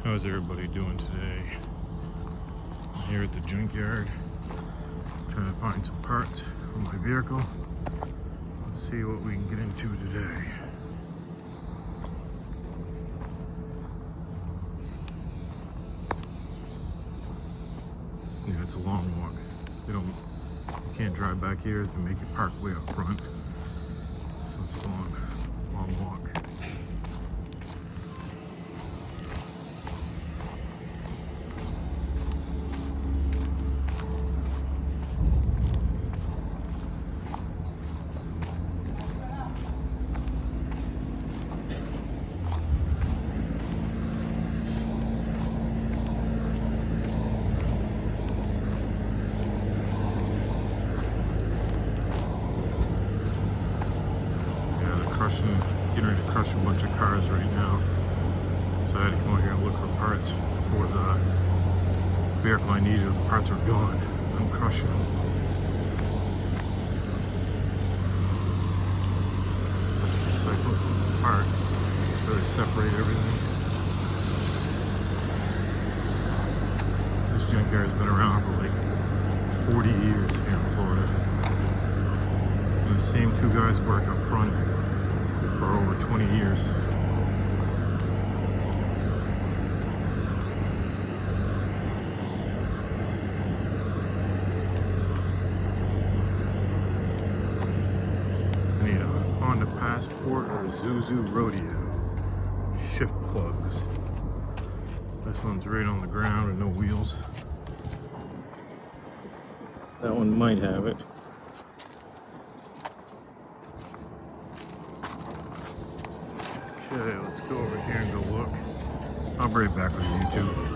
How's everybody doing today? I'm here at the junkyard trying to find some parts for my vehicle. Let's see what we can get into today. Yeah, it's a long walk. You can't drive back here. They make you park way up front. So it's a long walk. Getting ready to crush a bunch of cars right now. So I had to come over here and look for parts for the vehicle I needed. The parts are gone. I'm crushing them. Recycles apart. Really separate everything. This junkyard has been around for like 40 years here in Florida. And the same two guys work up front for over 20 years. I need a Honda Passport or a Isuzu Rodeo. Shift plugs. This one's right on the ground with no wheels. That one might have it. Okay, let's go over here and go look. I'll be right back with you two.